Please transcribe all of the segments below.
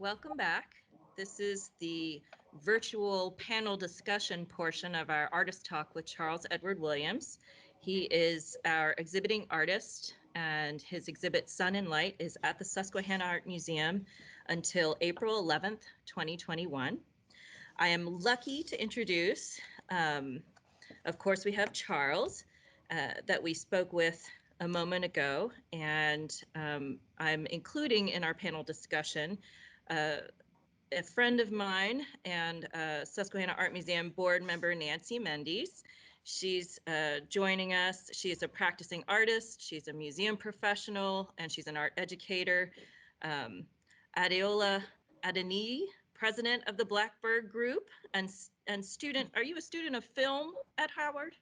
Welcome back. This is the virtual panel discussion portion of our Artist Talk with Charles Edward Williams. He is our exhibiting artist, and his exhibit Sun and Light is at the Susquehanna Art Museum until April 11th, 2021. I am lucky to introduce, of course, we have Charles that we spoke with a moment ago, and I'm including in our panel discussion uh, a friend of mine and Susquehanna Art Museum board member, Nancy Mendes. She's joining us. She is a practicing artist, she's a museum professional, and she's an art educator. Um, Adeola Adeniyi, president of the Black Burg Group, and student, are you a student of film at Howard?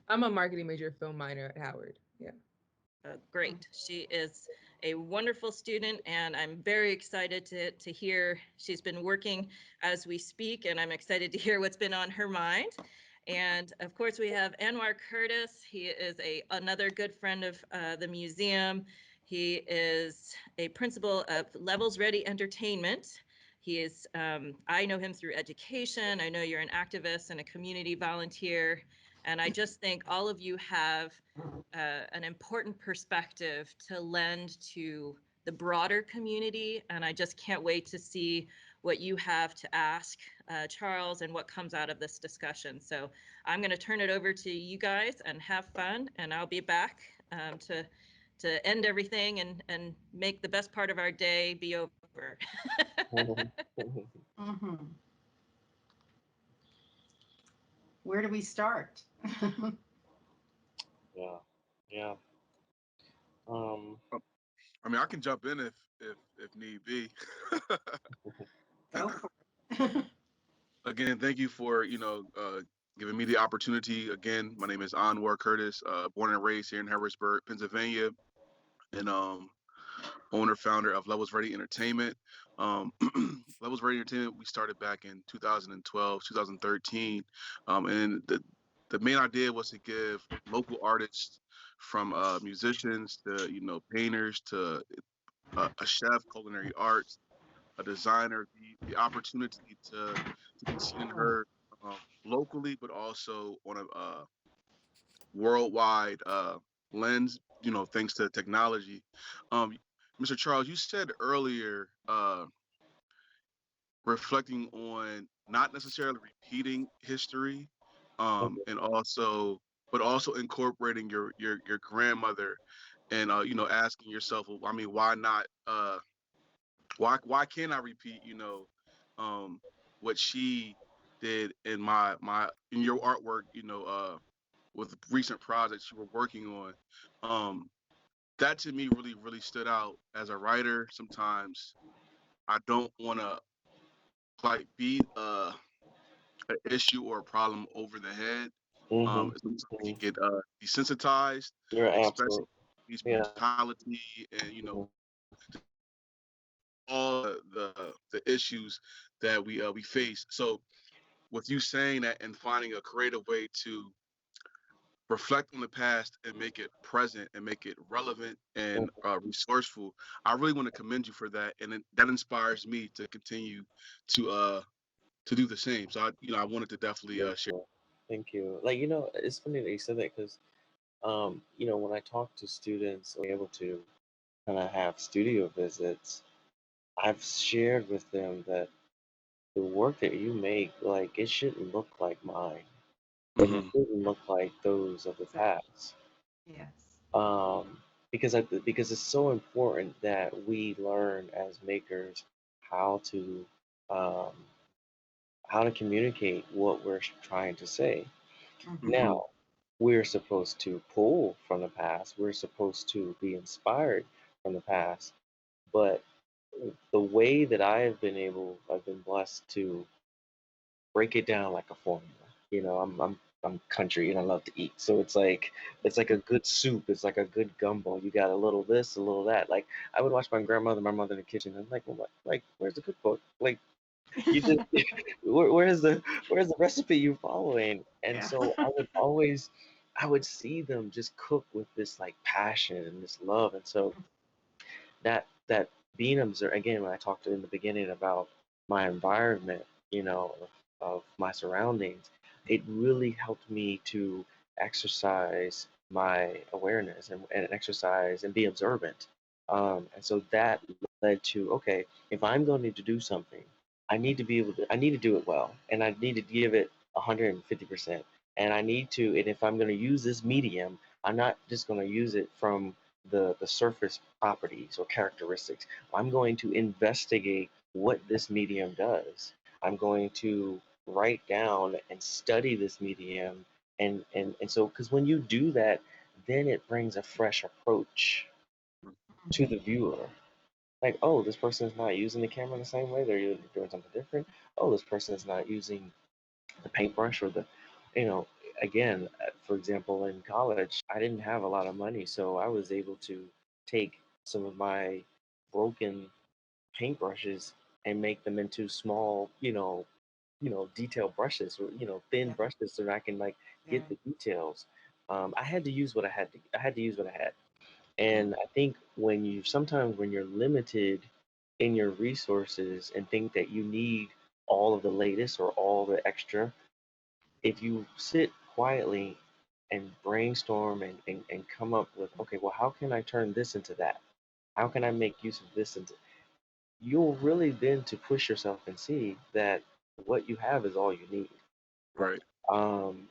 I'm a marketing major, film minor at Howard. Yeah. Great. She is a wonderful student, and I'm very excited to hear she's been working as we speak, and I'm excited to hear what's been on her mind. And of course, we have Anwar Curtis. He is another good friend of the museum. He is a principal of Levels Ready Entertainment. He is, I know him through education. I know you're an activist and a community volunteer. And I just think all of you have an important perspective to lend to the broader community. And I just can't wait to see what you have to ask Charles and what comes out of this discussion. So I'm going to turn it over to you guys and have fun. And I'll be back to end everything and make the best part of our day be over. Mm-hmm. Where do we start? Yeah, yeah. Um, I mean, I can jump in if need be. Go for it. Again, thank you for giving me the opportunity. Again, my name is Anwar Curtis, born and raised here in Harrisburg, Pennsylvania, and owner founder of Levels Ready Entertainment. Levels Ready Entertainment, we started back in 2012, 2013, and the main idea was to give local artists, from musicians to painters to a chef, culinary arts, a designer, the opportunity to be seen and heard locally, but also on a worldwide lens. Thanks to technology. Um, Mr. Charles, you said earlier, reflecting on not necessarily repeating history, and also incorporating your grandmother, and asking yourself, well, I mean, why not? Why can't I repeat, um, what she did in in your artwork, with recent projects you were working on. That to me really stood out. As a writer, sometimes I don't want to like beat an issue or a problem over the head. hmm Sometimes we hmm can get desensitized, You're especially absolute. police Yeah. brutality and hmm all the issues that we face. So with you saying that and finding a creative way to reflect on the past and make it present and make it relevant and resourceful, I really want to commend you for that, and that inspires me to continue to uh to do the same. So I wanted to definitely Thank share. you. Thank you. Like, it's funny that you said that because, when I talk to students or able to kind of have studio visits, I've shared with them that the work that you make, like, it shouldn't look like mine. Like, it Hmm. shouldn't look like those of the past. Yes. Um, because it's so important that we learn as makers how to um, how to communicate what we're trying to say. Mm-hmm. Hmm. Now, we're supposed to pull from the past. We're supposed to be inspired from the past. But the way that I've been blessed to break it down like a formula. I'm country and I love to eat. So it's like a good soup. It's like a good gumbo. You got a little this, a little that. Like I would watch my grandmother, my mother in the kitchen. And I'm like, well, what? Like, where's the cookbook? Like, you just where's the recipe you following? And Yeah. so I would see them just cook with this like passion and this love. And so that being observed again when I talked in the beginning about my environment, of my surroundings, it really helped me to exercise my awareness and exercise and be observant. And so that led to, okay, if I'm going to do something, I need to do it well, and I need to give it 150%. And I need to, and if I'm going to use this medium, I'm not just going to use it from the surface properties or characteristics. I'm going to investigate what this medium does. I'm going to write down and study this medium. And so, because when you do that, then it brings a fresh approach to the viewer. Like, oh, this person is not using the camera the same way. They're doing something different. Oh, this person is not using the paintbrush or the, you know, again, for example, in college, I didn't have a lot of money, so I was able to take some of my broken paintbrushes and make them into small, detailed brushes, or thin Yeah. brushes, so that I can like Yeah. get the details. I had to use what I had. I had to use what I had, and I think when you're limited in your resources and think that you need all of the latest or all the extra, if you sit quietly and brainstorm and come up with, okay, well, how can I turn this into that? How can I make use of this into, you'll really then to push yourself and see that what you have is all you need. Right. Um,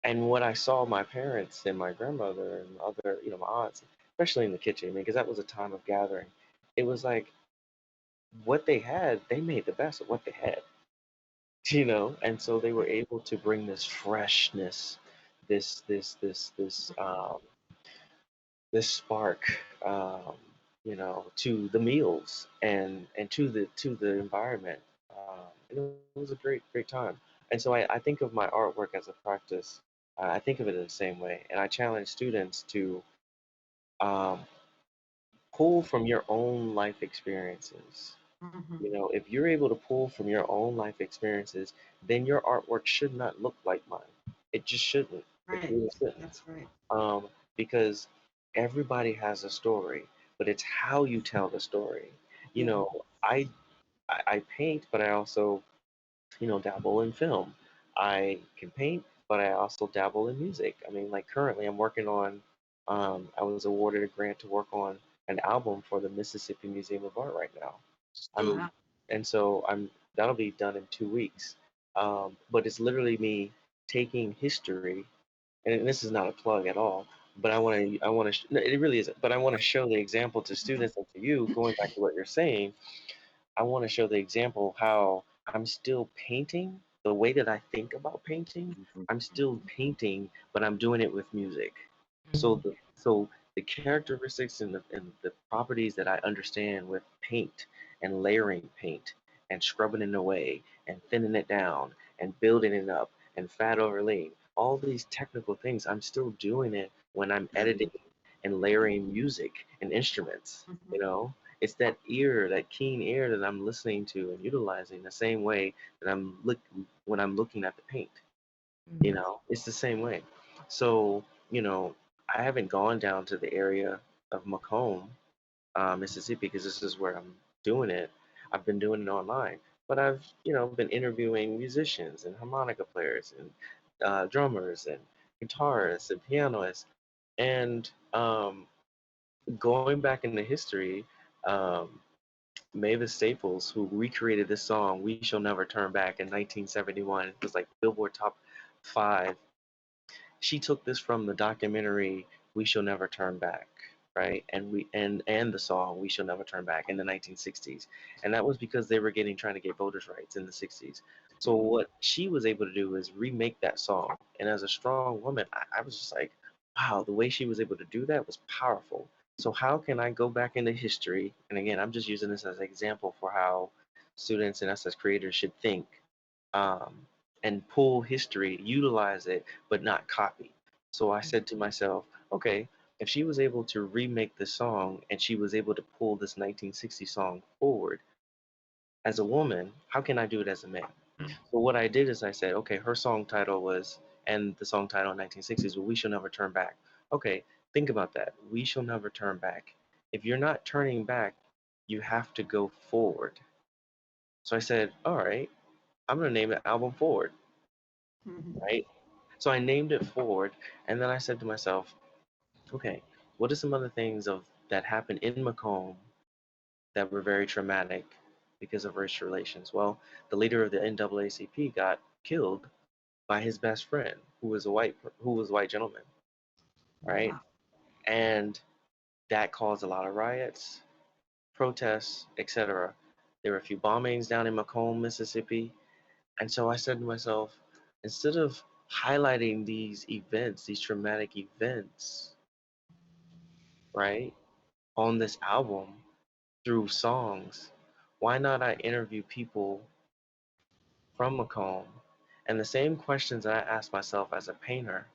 and what I saw my parents and my grandmother and other, my aunts, especially in the kitchen, because that was a time of gathering. It was like what they had, they made the best of what they had, and so they were able to bring this freshness, this spark, to the meals and to the environment. And it was a great time. And so I think of my artwork as a practice. I think of it in the same way, and I challenge students to um, pull from your own life experiences. Mhm. If you're able to pull from your own life experiences, then your artwork should not look like mine. It just shouldn't. It Right. really shouldn't. That's right. um, because everybody has a story, but it's how you tell the story. You Yeah. know, I paint, but I also, dabble in film. I can paint, but I also dabble in music. I mean, like currently, I'm working on. I was awarded a grant to work on an album for the Mississippi Museum of Art right now. I'm, So Wow. and so that'll be done in 2 weeks. But it's literally me taking history, and this is not a plug at all, but no, it really isn't, but I want to show the example to students and to you, going back to what you're saying. I want to show the example how I'm still painting the way that I think about painting. mhm. I'm still painting, but I'm doing it with music. So Mhm. the characteristics and the properties that I understand with paint and layering paint and scrubbing it away and thinning it down and building it up and fat over lean, all these technical things, I'm still doing it when I'm Yeah. editing and layering music and instruments. You Mhm. know, it's that ear, that keen ear that I'm listening to and utilizing the same way that when I'm looking at the paint. Mhm. It's the same way. So, I haven't gone down to the area of Macomb, Mississippi, because this is where I'm doing it. I've been doing it online, but I've, been interviewing musicians and harmonica players and drummers and guitarists and pianists, and going back into history. Um, Mavis Staples, who recreated this song "We Shall Never Turn Back" in 1971, it was like Billboard Top 5. She took this from the documentary "We Shall Never Turn Back," right? And the song "We Shall Never Turn Back" in the 1960s, and that was because they were trying to get voters' rights in the 60s. So what she was able to do is remake that song, and as a strong woman, I was just like, wow, the way she was able to do that was powerful. So how can I go back into history? And again, I'm just using this as an example for how students and us as creators should think, um, and pull history, utilize it, but not copy. So I said to myself, okay, if she was able to remake this song and she was able to pull this 1960 song forward as a woman, how can I do it as a man? So what I did is I said, okay, her song title was, and the song title in 1960s, well, "We Shall Never Turn Back." Okay, think about that. We shall never turn back. If you're not turning back, you have to go forward. So I said, all right, I'm going to name the album Forward, Mhm. right? So I named it Forward, and then I said to myself, okay, what are some other things of that happened in Macomb that were very traumatic because of racial relations? Well, the leader of the NAACP got killed by his best friend, who was a white gentleman, right? Wow. And that caused a lot of riots, protests, etc. There were a few bombings down in Macomb, Mississippi. And so I said to myself, instead of highlighting these events, these traumatic events, right, on this album through songs, why not I interview people from Macomb and the same questions that I asked myself as a painter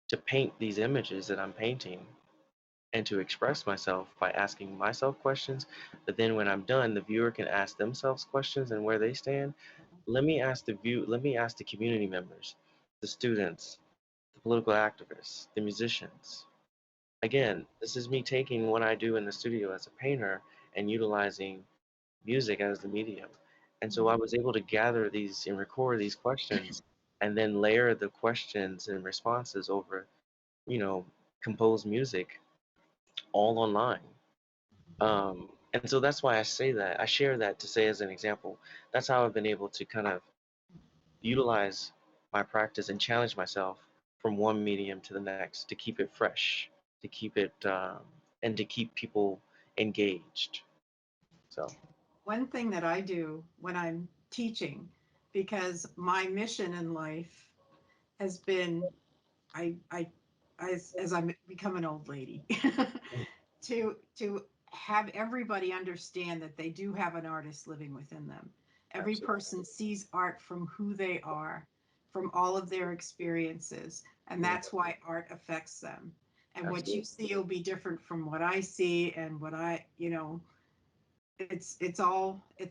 to paint these images that I'm painting and to express myself by asking myself questions. But then when I'm done, the viewer can ask themselves questions and where they stand. Let me ask the community members, the students, the political activists, the musicians. Again, this is me taking what I do in the studio as a painter and utilizing music as the medium. And so I was able to gather these and record these questions and then layer the questions and responses over, you know, composed music all online. And so that's why I say that. I share that to say as an example. That's how I've been able to kind of utilize my practice and challenge myself from one medium to the next to keep it fresh, to keep it, and to keep people engaged. So, One thing that I do when I'm teaching, because my mission in life has been, I as I become an old lady, to have everybody understand that they do have an artist living within them. Every absolutely, person sees art from who they are, from all of their experiences, and mm, that's why art affects them. And what you absolutely, see will be different from what I see, and what I, it's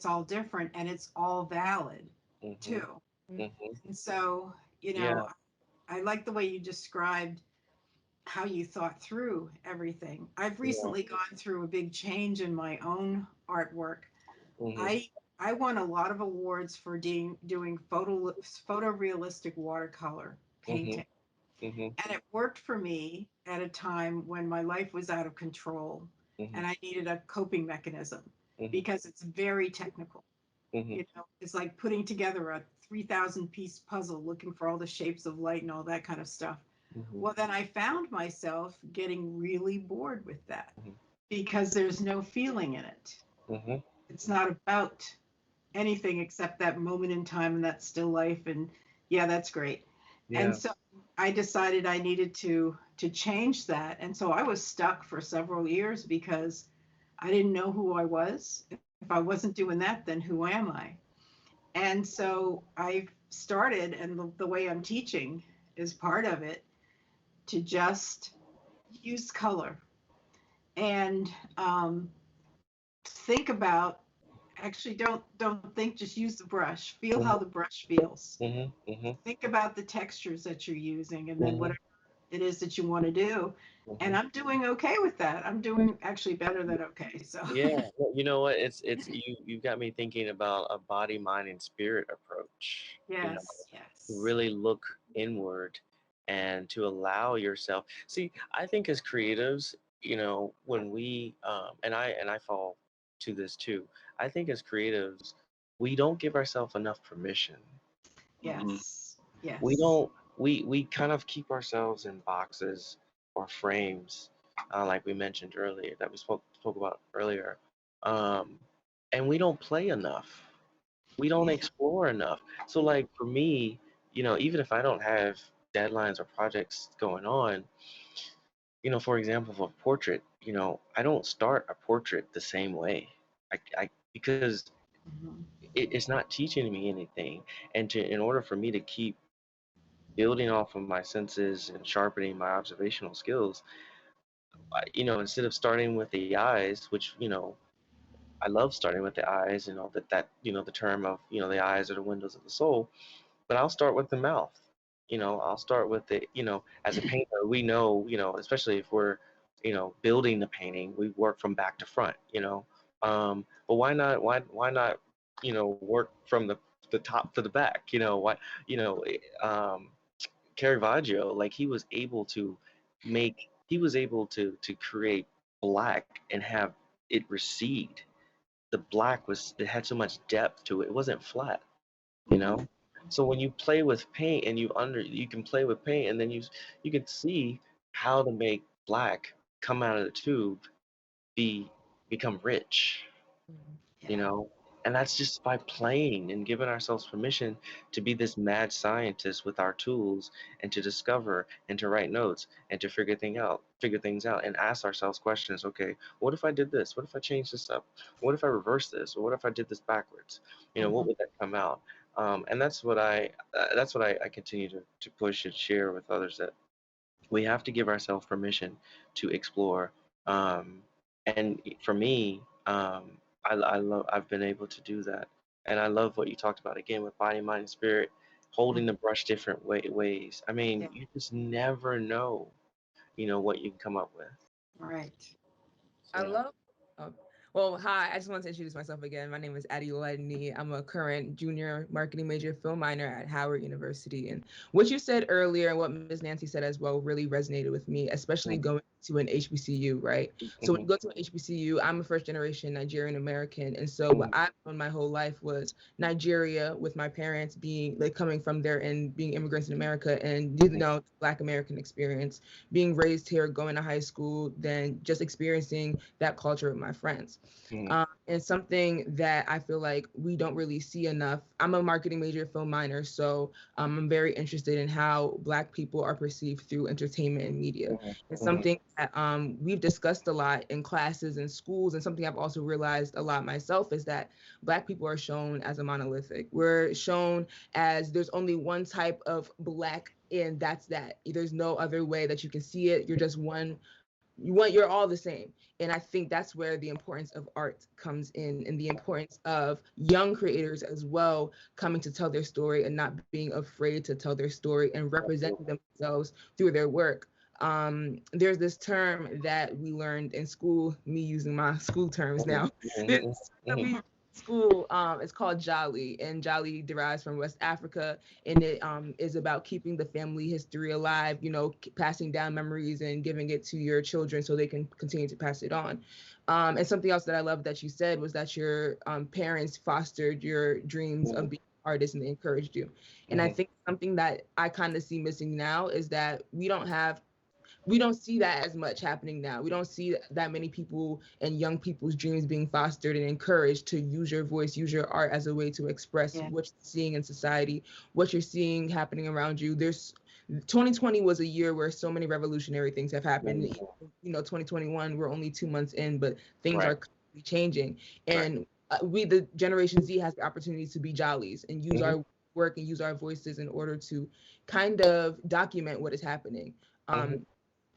all different, and it's all valid hmm too. hmm And so, you yeah, know, I like the way you described how you thought through everything. I've yeah, recently gone through a big change in my own artwork. hmm I won a lot of awards for doing photorealistic watercolor hmm painting. hmm And it worked for me at a time when my life was out of control hmm and I needed a coping mechanism hmm because it's very technical. hmm It's like putting together a 3,000 piece puzzle looking for all the shapes of light and all that kind of stuff. hmm Well, then I found myself getting really bored with that hmm because there's no feeling in it. hmm It's not about anything except that moment in time and that still life. And yeah, that's great. And yeah, so I decided I needed to change that. And so I was stuck for several years because I didn't know who I was. If I wasn't doing that, then who am I? And so I started, and the way I'm teaching is part of it, to just use color and think about, actually don't think, just use the brush, feel hmm how the brush feels, hmm hmm think about the textures that you're using, and then hmm whatever it is that you want to do. And hmm I'm doing okay with that. I'm doing actually better than okay. So Yeah, well, you know what? It's you got me thinking about a body, mind, and spirit approach. yes, To yes, really look inward and to allow yourself. See, I think as creatives, when we and I fall to this too. I think as creatives, we don't give ourselves enough permission. Hmm. yes, We yes. don't we kind of keep ourselves in boxes or frames, like we mentioned earlier, that we spoke about earlier, um, and we don't play enough. We don't Yeah. explore enough. So like for me, even if I don't have deadlines or projects going on, for example, for a portrait, I don't start a portrait the same way. Because Mhm. it's not teaching me anything, and in order for me to keep building off of my senses and sharpening my observational skills, instead of starting with the eyes, which I love starting with the eyes, the term of the eyes are the windows of the soul. But I'll start with the mouth. I'll start with the, as a painter, we know, especially if we're building the painting, we work from back to front, but why not, work from the top to the back, why, you know, um, Caravaggio, like he was able to create black and have it recede. The black it had so much depth to it. It wasn't flat, you Mhm. know. So when you play with paint and you can play with paint and then you can see how to make black come out of the tube be become rich, you Yeah. know. And that's just by playing and giving ourselves permission to be this mad scientist with our tools and to discover and to write notes and to figure things out and ask ourselves questions. Okay, what if I did this? What if I changed this up? What if I reversed this? Or what if I did this backwards? What Mhm. would that come out? And that's what I continue to push and share with others, that we have to give ourselves permission to explore. Um, and for me, I've been able to do that. And I love what you talked about again with body, mind, and spirit, holding the brush different ways. I mean, Yeah. you just never know, what you can come up with. Right. So I yeah. love. Oh, well, hi. I just want to introduce myself again. My name is Adeola Adeniyi. I'm a current junior marketing major film minor at Howard University. And what you said earlier and what Ms. Nancy said as well really resonated with me, especially Mhm, going to an HBCU, right? So when you mhm, go to an HBCU, I'm a first generation Nigerian American. And so what mhm, I've known my whole life was Nigeria, with my parents being like coming from there and being immigrants in America, and Black American experience, being raised here, going to high school, then just experiencing that culture with my friends. mhm, And something that I feel like we don't really see enough. I'm a marketing major, film minor, so I'm very interested in how Black people are perceived through entertainment and media. mhm, It's mhm, something that we've discussed a lot in classes and schools, and something I've also realized a lot myself is that Black people are shown as a monolithic. We're shown as there's only one type of Black, and that's that. There's no other way that you can see it. You're just one. You're all the same. And I think that's where the importance of art comes in, and the importance of young creators as well coming to tell their story and not being afraid to tell their story and representing absolutely. themselves through their work. There's this term that we learned in school, me using my school terms Mhm, now. mhm, This mhm, that mhm, we school, it's called Jolly, and Jolly derives from West Africa, and it is about keeping the family history alive, passing down memories and giving it to your children so they can continue to pass it on. And something else that I love that you said was that your parents fostered your dreams mhm, of being an artist and they encouraged you. And I mhm, think something that I kind of see missing now is that we don't see that as much happening now. We don't see that many people and young people's dreams being fostered and encouraged to use your voice, use your art as a way to express Yeah. what you're seeing in society, what you're seeing happening around you. 2020 was a year where so many revolutionary things have happened. mhm. 2021, we're only 2 months in, but things Right, are constantly changing. right. And we, the Generation Z, has the opportunity to be jollies and use Mhm, our work and use our voices in order to kind of document what is happening. mhm, Um,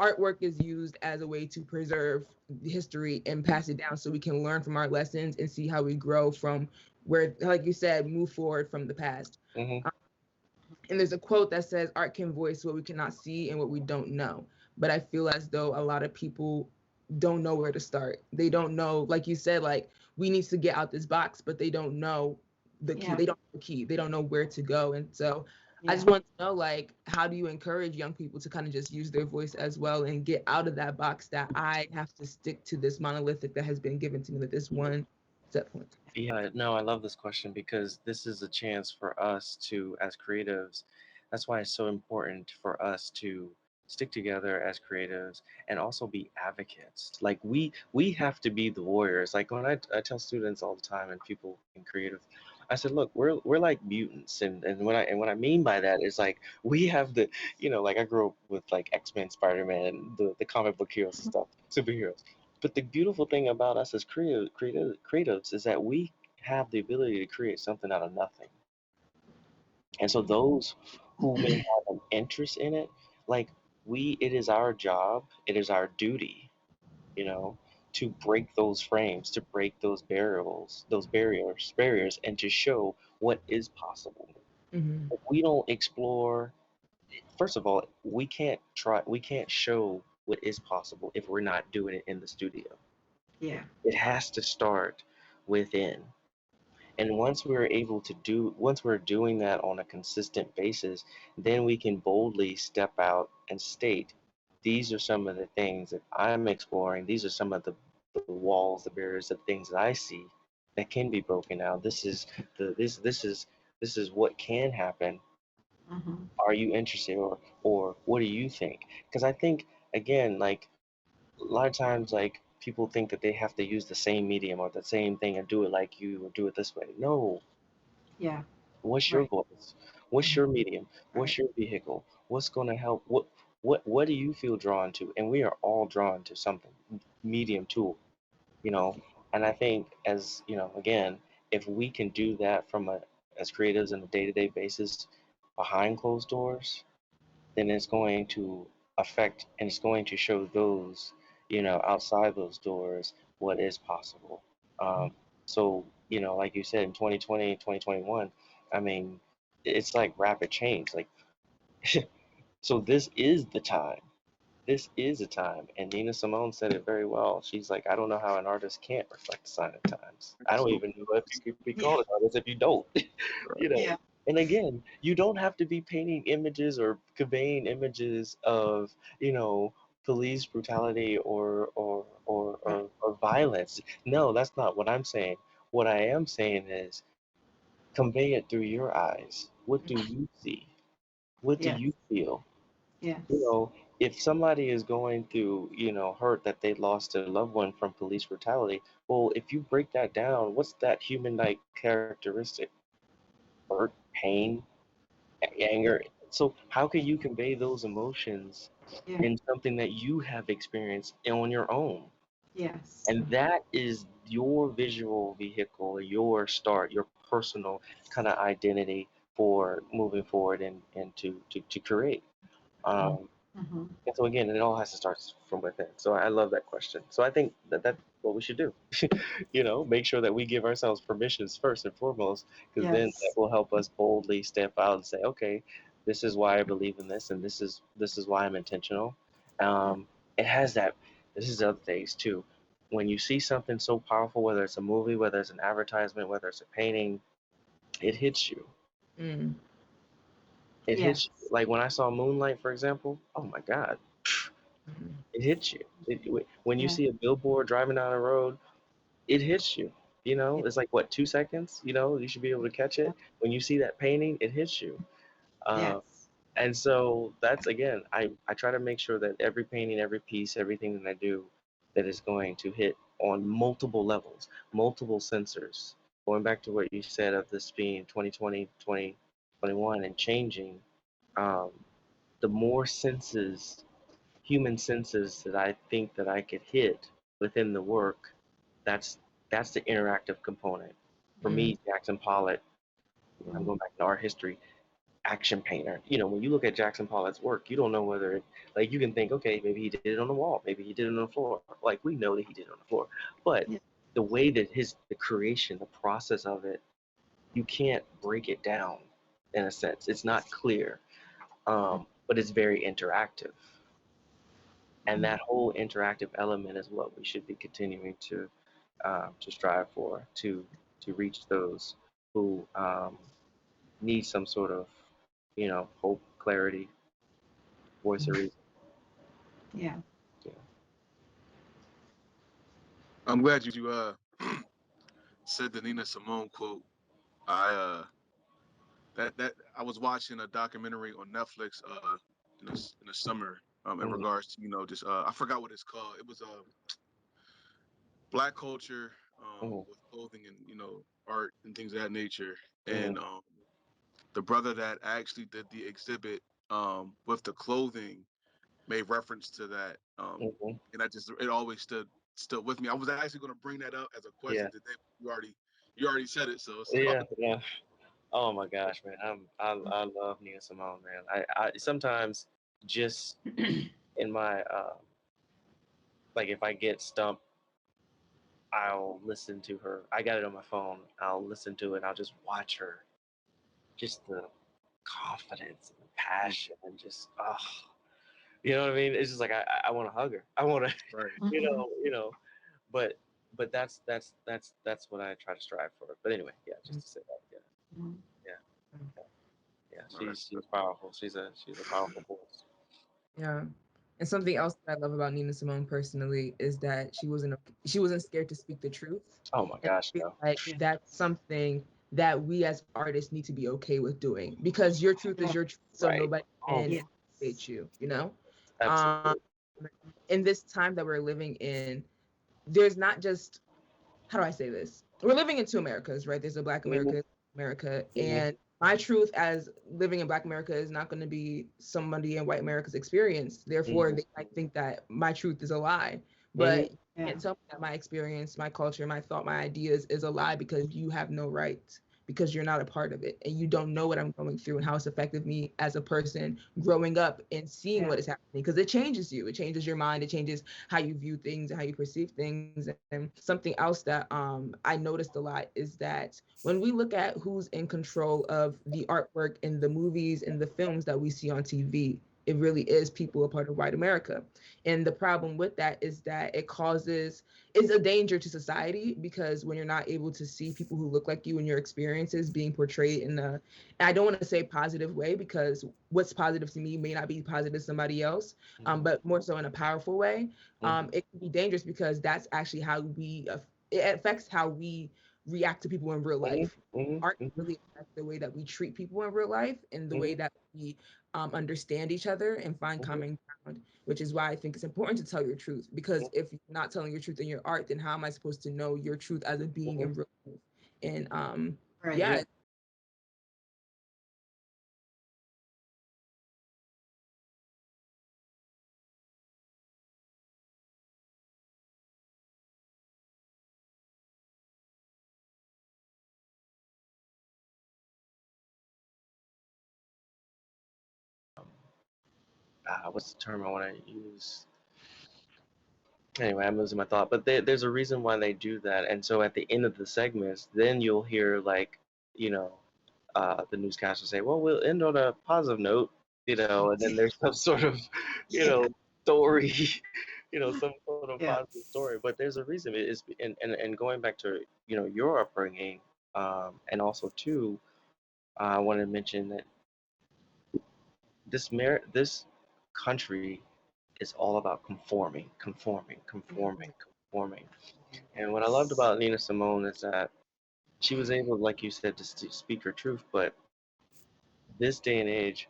Artwork is used as a way to preserve history and pass it down so we can learn from our lessons and see how we grow from where, like you said, move forward from the past. mhm, Um, and there's a quote that says, art can voice what we cannot see and what we don't know. But I feel as though a lot of people don't know where to start. They don't know, like you said, like we need to get out this box, but they don't know the key. Yeah. They don't know the key. They don't know where to go. And so I Yeah. just want to know, like, how do you encourage young people to kind of just use their voice as well and get out of that box that I have to stick to this monolithic that has been given to me, that this one set point. Yeah, no, I love this question because this is a chance for us to, as creatives, that's why it's so important for us to stick together as creatives and also be advocates. Like we have to be the warriors. Like when I tell students all the time and people in creative, I said, look, we're like mutants, and what I mean by that is like we have the, like I grew up with like X-Men, Spider-Man, the comic book heroes and stuff, superheroes. But the beautiful thing about us as creatives is that we have the ability to create something out of nothing. And so those who may have an interest in it, like it is our job, it is our duty, you know, to break those frames, to break those barriers, and to show what is possible. If we don't explore, first of all, we can't show what is possible if we're not doing it in the studio. Yeah. It has to start within. And once we're doing that on a consistent basis, then we can boldly step out and state, these are some of the things that I'm exploring. These are some of the walls, the barriers, the things that I see that can be broken down. This is what can happen. Mm-hmm. Are you interested, or what do you think? Because I think, again, like, a lot of times, like, people think that they have to use the same medium or the same thing and do it like you or do it this way. No. Yeah. What's your Right. voice? What's Mhm. your medium? Right. What's your vehicle? What's going to help? What do you feel drawn to? And we are all drawn to something, medium tool, you know. And I think, as you know, again, if we can do that from a as creatives on a day-to-day basis behind closed doors, then it's going to affect and it's going to show those, outside those doors, what is possible. Um, so, like you said, in 2020, 2021, I mean, it's like rapid change. Like, so this is the time. This is a time. And Nina Simone said it very well. She's like, I don't know how an artist can't reflect the sign of times. I don't Absolutely. even know if you could be Yeah. called an artist if you don't. you know. Yeah. And again, you don't have to be painting images or conveying images of, police brutality Right. or violence. No, that's not what I'm saying. What I am saying is convey it through your eyes. What do you see? What do Yes. you feel? you Yes. know, if somebody is going through, hurt that they lost their loved one from police brutality, well, if you break that down, what's that human-like characteristic? Hurt, pain, anger. So how can you convey those emotions Yeah. in something that you have experienced on your own? Yes. And that is your visual vehicle, your start, your personal kind of identity for moving forward and to create. Um, Mm-hmm. And so again, it all has to start from within. So I love that question. So I think that that's what we should do. Make sure that we give ourselves permissions first and foremost, because then that Yes. will help us boldly step out and say, okay, this is why I believe in this, and this is why I'm intentional. It has that. This is the other things too. When you see something so powerful, whether it's a movie, whether it's an advertisement, whether it's a painting, it hits you. Mm. It Yes. hits you. Like when I saw Moonlight, for example. Oh my God, Mhm. it hits you. When you Yeah. see a billboard driving down the road, it hits you. Yeah. It's like what, 2 seconds? You should be able to catch it. When you see that painting, it hits you. Uh, Yes. and so that's again, I try to make sure that every painting, every piece, everything that I do, that is going to hit on multiple levels, multiple sensors. Going back to what you said of this being 2020, 2021 and changing, um, the more senses, human senses that I think that I could hit within the work, that's that's the interactive component. For Mm. me, Jackson Pollock, I'm Mm. going back to art history, action painter. When you look at Jackson Pollock's work, you don't know whether like you can think, okay, maybe he did it on the wall, maybe he did it on the floor. Like we know that he did it on the floor, but Yeah. the way that the creation, the process of it, you can't break it down in a sense. It's not clear, but it's very interactive. And Mm. that whole interactive element is what we should be continuing to strive for, to reach those who need some sort of hope, clarity, voice of reason. Yeah. Yeah. I'm glad you said the Nina Simone quote. I that I was watching a documentary on Netflix in the summer in Mm-hmm. regards to just I forgot what it's called. It was black culture with clothing and art and things of that nature. Mm-hmm. And the brother that actually did the exhibit with the clothing made reference to that. Mm-hmm. And I just it always stood with me. I was actually going to bring that up as a question Yeah. today. You already said it, so Yeah. Yeah. Oh my gosh, man. I love Nina Simone, man. I sometimes just in my like if I get stumped, I'll listen to her. I got it on my phone. I'll listen to it. I'll just watch her. Just the confidence and the passion and just You know what I mean? It's just like I want to hug her. I want to, Right. you know. But that's what I try to strive for. But anyway, yeah, just to say that, yeah, Mhm. yeah, yeah, yeah. No, She's powerful. She's a powerful voice. Yeah. And something else that I love about Nina Simone personally is that she wasn't scared to speak the truth. Oh my And I gosh, feel no. like Yeah. that's something that we as artists need to be okay with doing, because your truth is Yeah. your truth, so Right. nobody Oh, can Yes. intimidate you, you know? Um, absolutely. in this time that we're living in, there's not just, how do I say this? We're living in two Americas, right? There's a Black Hmm. America, America, Hmm. and my truth as living in Black America is not going to be somebody in white America's experience. Therefore, Hmm. they might think that my truth is a lie. Hmm. But you Yeah. can't tell me that my experience, my culture, my thought, my ideas is a lie, because you have no right, because you're not a part of it, and you don't know what I'm going through and how it's affected me as a person growing up and seeing Yeah. what is happening, because it changes you. It changes your mind. It changes how you view things and how you perceive things. And something else that I noticed a lot is that when we look at who's in control of the artwork in the movies and the films that we see on TV, it really is people a part of white America. And the problem with that is that it's a danger to society, because when you're not able to see people who look like you and your experiences being portrayed in a, I don't want to say positive way, because what's positive to me may not be positive to somebody else, but more so in a powerful way, Hmm. it can be dangerous, because that's actually how it affects how we react to people in real Hmm. life. Hmm. Art Hmm. really affects the way that we treat people in real life, and the way Hmm. that we understand each other and find Hmm. common ground, which is why I think it's important to tell your truth. Because if you're not telling your truth in your art, then how am I supposed to know your truth as a being Hmm. in real life? And Right. yeah, Yeah. What's the term I want to use? Anyway, I'm losing my thought. But there's a reason why they do that. And so at the end of the segments, then you'll hear like, you know, the newscaster say, "Well, we'll end on a positive note," and then there's some sort of, you Yeah. know, story, some sort of Yeah. positive story. But there's a reason. It is, and going back to your upbringing, and also too, I want to mention that this country is all about conforming, conforming, conforming, conforming. And what I loved Yes. about Nina Simone is that she was able, like you said, to speak her truth. But this day and age,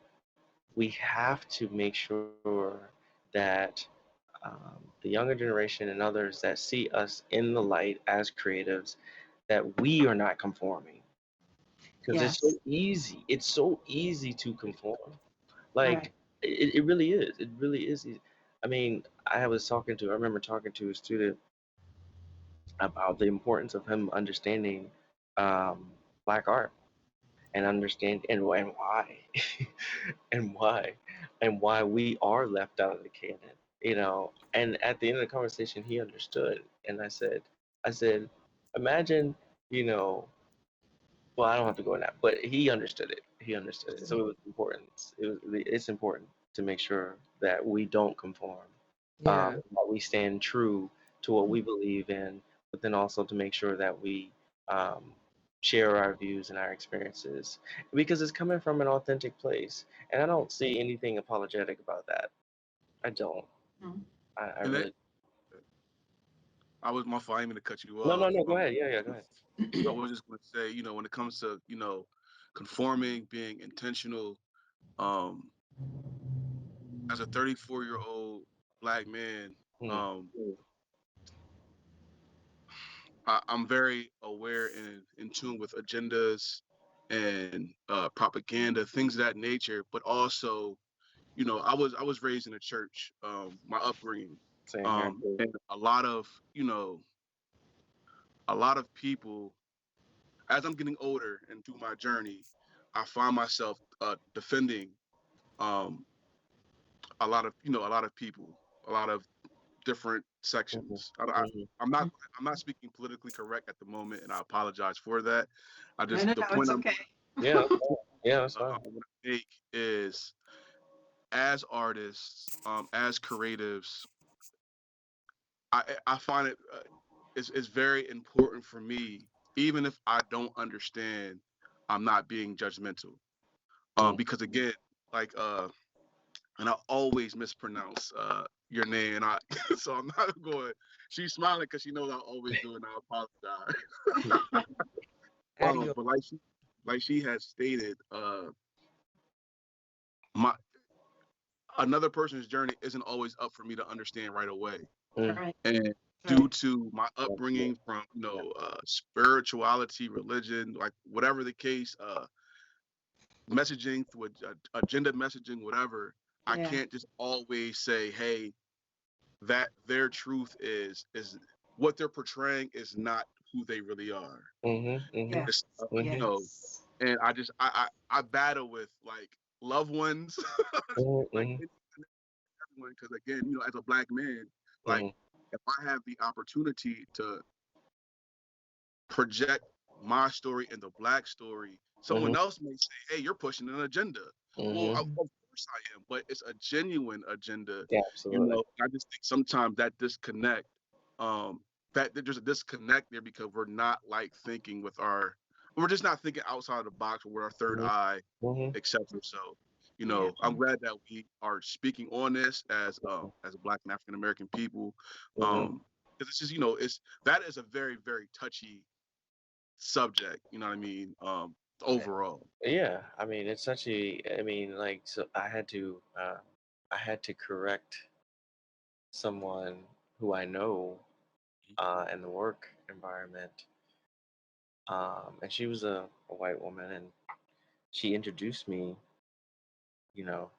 we have to make sure that the younger generation and others that see us in the light as creatives, that we are not conforming. Because it's so Yes. easy. It's so easy to conform. Like Right. it really is. It really is easy. I mean, I remember talking to a student about the importance of him understanding um, black art and understand and why and why and why we are left out of the canon. And at the end of the conversation he understood, and I said imagine, you know well, I don't have to go in that, but he understood it. He understood it. So it was important. It's important to make sure that we don't conform, yeah, that we stand true to what we believe in, but then also to make sure that we um, share our views and our experiences, because it's coming from an authentic place. And I don't see anything apologetic about that. I don't. Mhm. I And that really. I was my fault. I didn't mean to cut you No, no, off. no. Go ahead. Yeah, yeah. Go ahead. I was just going to say, when it comes to conforming, being intentional, um, as a 34-year-old black man, Hmm. um, I'm very aware and in tune with agendas and propaganda, things of that nature. But also, I was raised in a church, my upbringing, Same here. and a lot of people, as I'm getting older and through my journey, I find myself defending um, a lot of people, a lot of different Hmm. sections. Hmm. I'm not speaking politically correct at the moment, and I apologize for that. I No, just no, the no. point It's I'm okay. Yeah, that's fine. Yeah, that's fine. want to make is as artists, as creatives, I find it it's very important for me, even if I don't understand, I'm not being judgmental. Because again, like and I always mispronounce your name, and I so I'm not going. She's smiling because she knows I always do, and I apologize. Adeola. But like she has stated, my another person's journey isn't always up for me to understand right away. Right. And due Right. to my upbringing from spirituality, religion, like whatever the case, messaging through agenda messaging, whatever, I Yeah. can't just always say, hey, that their truth is what they're portraying is not who they really are. It's, Yes. you know, Yes. and I battle with like loved ones, like everyone, because again, as a black man, like if I have the opportunity to project my story and the black story, someone else may say, hey, you're pushing an agenda. Well, of course I am, but it's a genuine agenda. Yeah, absolutely. I just think sometimes that disconnect, that there's a disconnect there because we're just not thinking outside the box with our third eye, Mm-hmm. etc. So, Yeah. I'm glad that we are speaking on this as Black and African American people. Because it's just, that is a very, very touchy subject, you know what I mean? Overall. Yeah, I mean, it's such a, I mean, like, so I had to correct someone who I know in the work environment. And she was a white woman, and she introduced me, you know,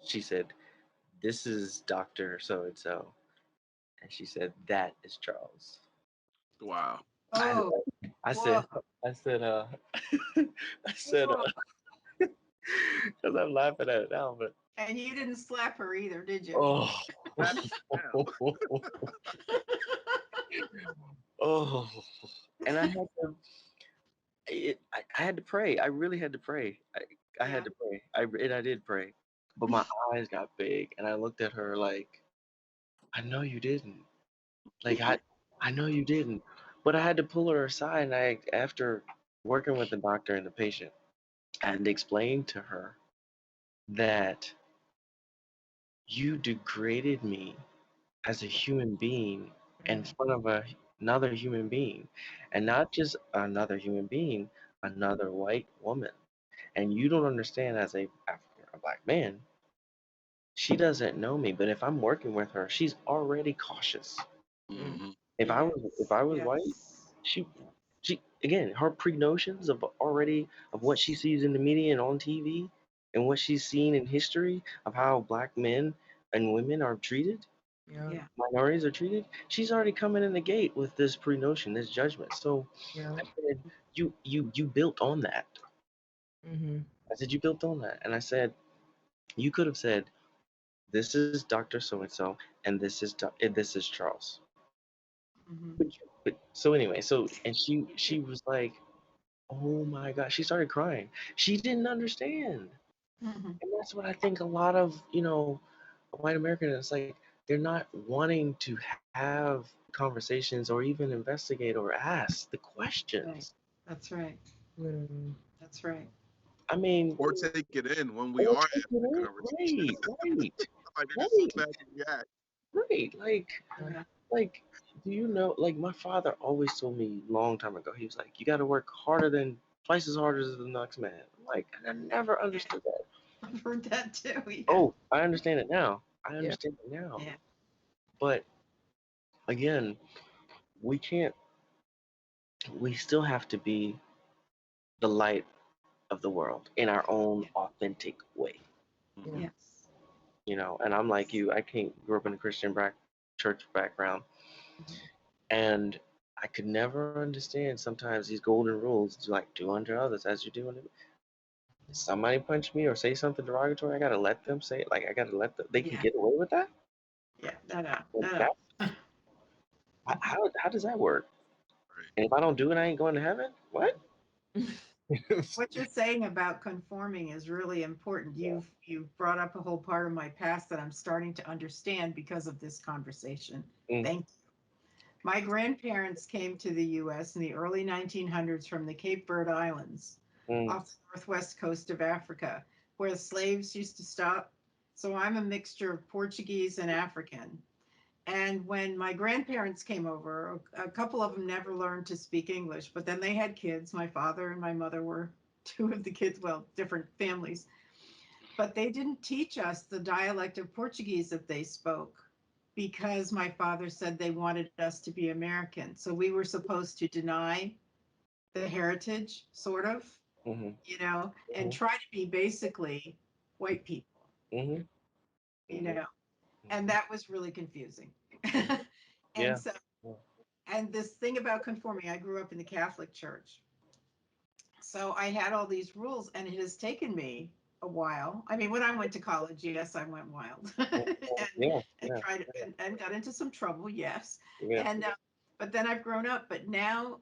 she said, this is Dr. So and so. And she said, that is Charles. Wow. I, Oh. I Whoa. said, I said, I said, Whoa. because I'm laughing at it now, but And you didn't slap her either, did you? oh, That now. oh, and I had to pray. I really had to pray. I Yeah. had to pray. And I did pray, but my eyes got big, and I looked at her like, I know you didn't. Like I know you didn't. But I had to pull her aside, and after working with the doctor and the patient, I had to explain to her that you degraded me as a human being in front of another human being, and not just another human being, another white woman. And you don't understand, as a black man, she doesn't know me, but if I'm working with her, she's already cautious. Hmm. If I was white, Yes. she she again, her pre-notions of what she sees in the media and on TV, and what she's seen in history of how black men and women are treated, Yeah. Yeah. minorities are treated, she's already coming in the gate with this pre-notion, this judgment. So Yeah. I said, you built on that. Mm-hmm. I said, you built on that. And I said, you could have said, this is Dr. So and so, and this is Charles. Hmm. But so anyway, and she was like, oh my God, she started crying. She didn't understand. Hmm. And that's what I think a lot of, white Americans, like, they're not wanting to have conversations or even investigate or ask the Right. questions. That's right. Literally. That's right. I mean, Or take it in when we or are take having it the in. conversation. Right, right, Like they're just so right, fast to react. right. Yeah. Yeah. Like, do you know? Like, my father always told me a long time ago. He was like, "You got to work twice as hard as the next man." I'm like, and I never Yeah. understood that. I've heard that too. Yeah. Oh, I understand it now. I Yeah. understand it now. Yeah. But again, we can't. We still have to be the light of the world in our own Yeah. authentic way. Yeah. Hmm. Yes. And I'm like you. I grew up in a Christian church background, Mhm. and I could never understand sometimes these golden rules, like do unto others as you do unto me. Somebody punch me or say something derogatory, I gotta let them say it. Like, I gotta let them. They can Yeah. get away with that. Yeah. No. No. Like, No. that No. how does that work? Right. And if I don't do it, I ain't going to heaven. What? What you're saying about conforming is really important. Yeah. You've brought up a whole part of my past that I'm starting to understand because of this conversation. Mm, Thank you. My grandparents came to the US in the early 1900s from the Cape Verde Islands mm, off the northwest coast of Africa, where the slaves used to stop. So I'm a mixture of Portuguese and African. And when my grandparents came over, a couple of them never learned to speak English, but then they had kids. My father and my mother were two of the kids, well, different families. But they didn't teach us the dialect of Portuguese that they spoke because my father said they wanted us to be American. So we were supposed to deny the heritage, sort of, mhm, and mhm, try to be basically white people, mhm, you mhm, know, and mhm, that was really confusing. mhm. And Yeah. so, Yeah. and this thing about conforming, I grew up in the Catholic Church. So I had all these rules, and it has taken me a while. I mean, when I went to college, yes, I went wild Mm, yeah. and Yeah. tried and got into some trouble, yes. Yeah. And but then I've grown up. But now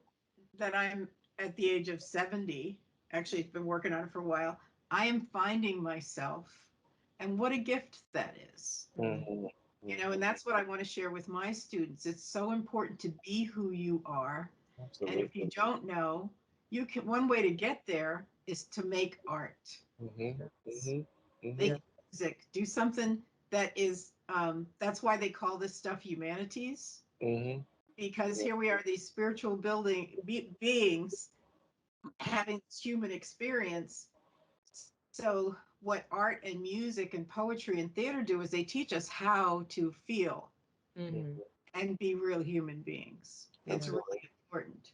that I'm at the age of 70, actually, it's been working on it for a while. I am finding myself, and what a gift that is. Mhm, And mhm. that's what I want to share with my students. It's so important to be who you are. And if you Absolutely. don't know, one way to get there is to make art, Mhm, mhm, mhm, Yeah. make music, do something that is, that's why they call this stuff humanities, mhm. because Yeah. here we are, these spiritual beings having this human experience. So what art and music and poetry and theater do is they teach us how to feel Mm-hmm. Mhm. and be real human beings. It's Yeah. Absolutely. really important.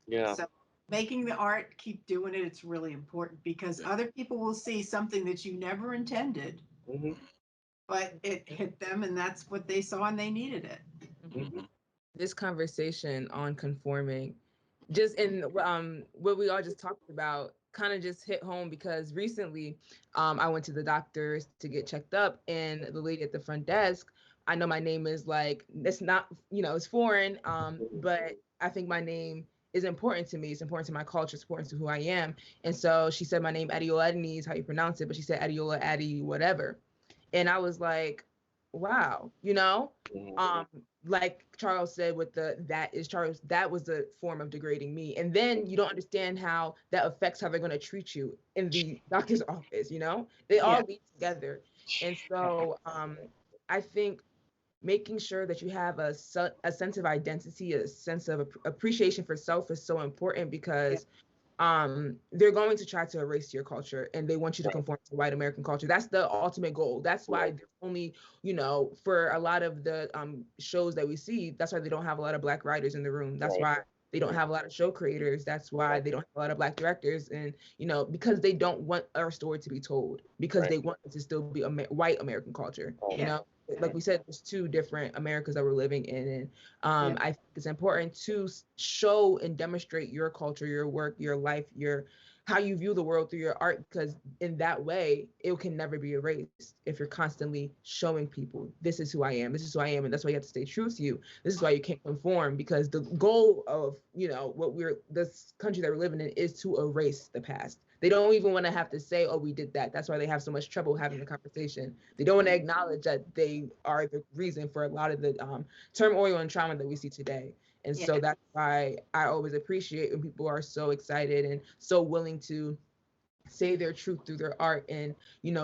Yeah. So making the art, keep doing it. It's really important because other people will see something that you never intended, Mhm, but it hit them and that's what they saw and they needed it. Mhm. mhm. This conversation on conforming, just in what we all just talked about, kind of just hit home because recently I went to the doctors to get checked up, and the lady at the front desk, I know my name is like, it's not, it's foreign, but I think my name is important to me. It's important to my culture. It's important to who I am. And so she said my name, Adeola Adeniyi, is how you pronounce it, but she said Adeola Adi whatever. And I was like, wow, Mhm. um like Charles said, with that is Charles, that was a form of degrading me. And then you don't understand how that affects how they're going to treat you in the doctor's office. They Yeah. all lead together. And so I think making sure that you have a sense of identity, a sense of appreciation for self is so important, Yeah. because they're going to try to erase your culture, and they want you to Right. conform to white American culture. That's the ultimate goal. That's why Right. there's only, for a lot of the shows that we see, that's why they don't have a lot of black writers in the room. That's Right. why they don't Right. have a lot of show creators. That's why Right. they don't have a lot of black directors. And because they don't want our story to be told, because Right. they want it to still be white American culture. Right. Yeah. Like we said, there's two different Americas that we're living in. And Yeah. I think it's important to show and demonstrate your culture, your work, your life, your how you view the world through your art, because in that way it can never be erased if you're constantly showing people, this is who I am, this is who I am, and that's why you have to stay true to you. This is why you can't conform, because the goal of this country that we're living in is to erase the past. They don't even want to have to say, oh, we did that. That's why they have so much trouble having the conversation. They don't want to acknowledge that they are the reason for a lot of the turmoil and trauma that we see today. And Yeah. so that's why I always appreciate when people are so excited and so willing to say their truth through their art, and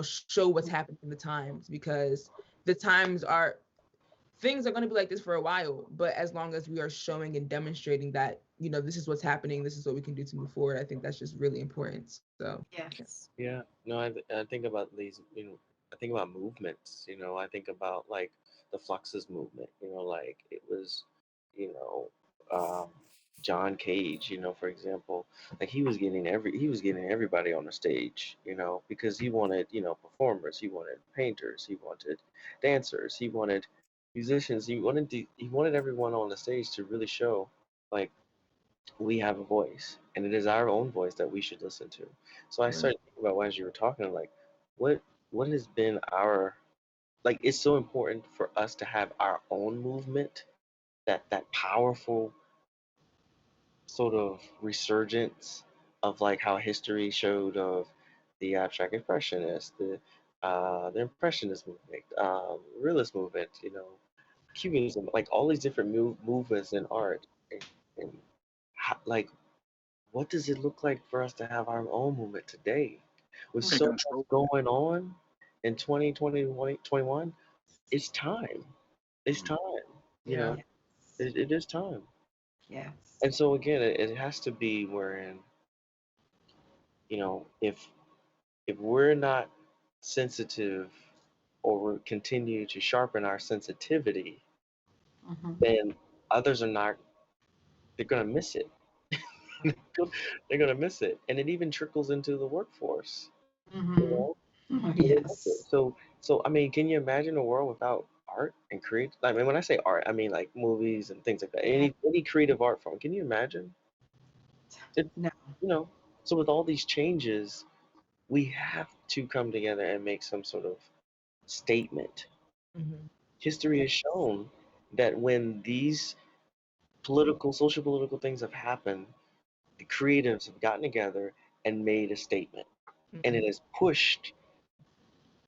show what's happening in the times, because the times are things are going to be like this for a while, but as long as we are showing and demonstrating that this is what's happening, this is what we can do to move forward, I think that's just really important. So Yes. Yeah. No, I think about these, I think about movements, I think about like the Fluxus movement, like it was, you know, um, John Cage, for example, like he was getting everybody on the stage, because he wanted, performers, he wanted painters, he wanted dancers, he wanted musicians, he wanted everyone on the stage to really show like we have a voice, and it is our own voice that we should listen to. So I right. started thinking about as you were talking, like what what has been our, like it's so important for us to have our own movement, that powerful sort of resurgence of like how history showed of the abstract impressionists, the impressionist movement, realist movement, you know, cubism, like all these different movements in art, and how, like what does it look like for us to have our own movement today with And so Mhm. much control. going on in 2020, 2021? It's time. It's Mm. time. You Yeah. know, Yes. it is time. Yes. And so again, it has to be wherein, you know, if we're not sensitive or we continue to sharpen our sensitivity, Hmm. then others are not, they're going to miss it. They're going to miss it. And it even trickles into the workforce, you Hmm. know? They miss it. Yes. So I mean, can you imagine a world without art and create? I mean, when I say art, I mean like movies and things like that. Yeah. Any creative art form. Can you imagine? It, No. you know. So with all these changes, we have to come together and make some sort of statement. Hmm. History has Yes. shown that when these social political things have happened, the creatives have gotten together and made a statement, and it Hmm. has pushed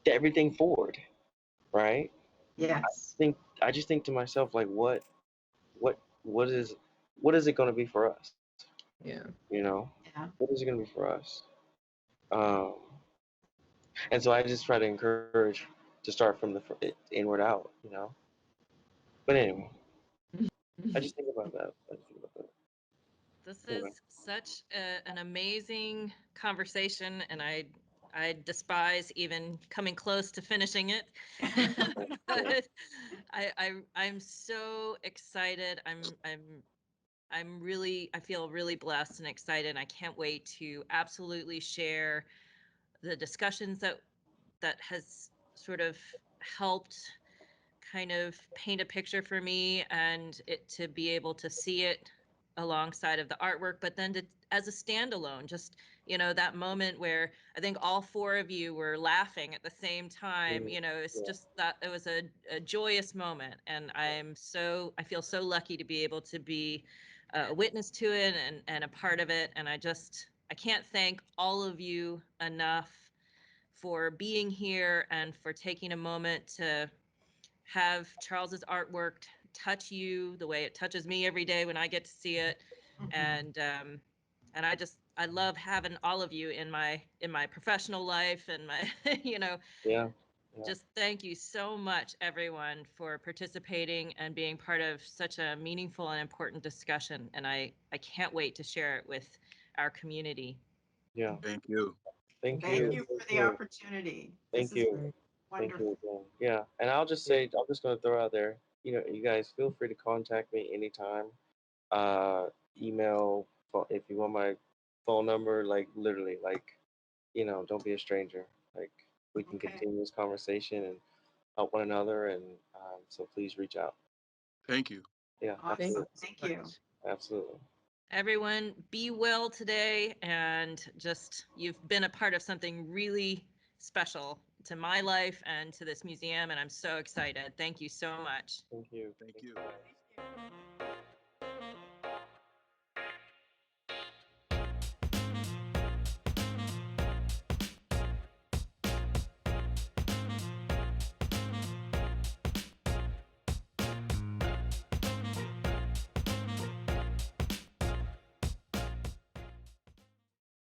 everything forward, right? Yes. Think I just think to myself like what what is what is it going to be for us? Yeah. You know, Yeah. what is it going to be for us? Um, and so I just try to encourage to start from the inward out, you know. But anyway, I just think about that. I just think about that. This Anyway, is such an amazing conversation, and I despise even coming close to finishing it. yeah, But I'm so excited. I'm really I feel really blessed and excited. I can't wait to absolutely share the discussions that has sort of helped kind of paint a picture for me, and it to be able to see it alongside of the artwork, but then to as a standalone, just that moment where I think all four of you were laughing at the same time. mm, It's yeah, just that it was a joyous moment, and I feel so lucky to be able to be a witness to it and a part of it. And I can't thank all of you enough for being here and for taking a moment to have Charles's artwork touch you the way it touches me every day when I get to see it. Mhm. And I love having all of you in my professional life and my yeah, yeah, just thank you so much, everyone, for participating and being part of such a meaningful and important discussion. And I can't wait to share it with our community. yeah. Thank you. Thank Thank you, Yes. you thank for the you, opportunity. This thank is you, Right. thank you wonderful. again. Yeah, and I'll just Yeah. say, I'm just going to throw out there, you know, you guys feel free to contact me anytime. Uh, email, if you want my phone number, like literally, like, you know, don't be a stranger. Like, we can Okay. continue this conversation and help one another. And so please reach out. Thank you. Yeah, Thank Awesome. you absolutely. so Thank you. much. Absolutely. Everyone, be well today, and just you've been a part of something really special to my life and to this museum, and I'm so excited. Thank you so much. Thank you. Thank Thank you. you. Thank you.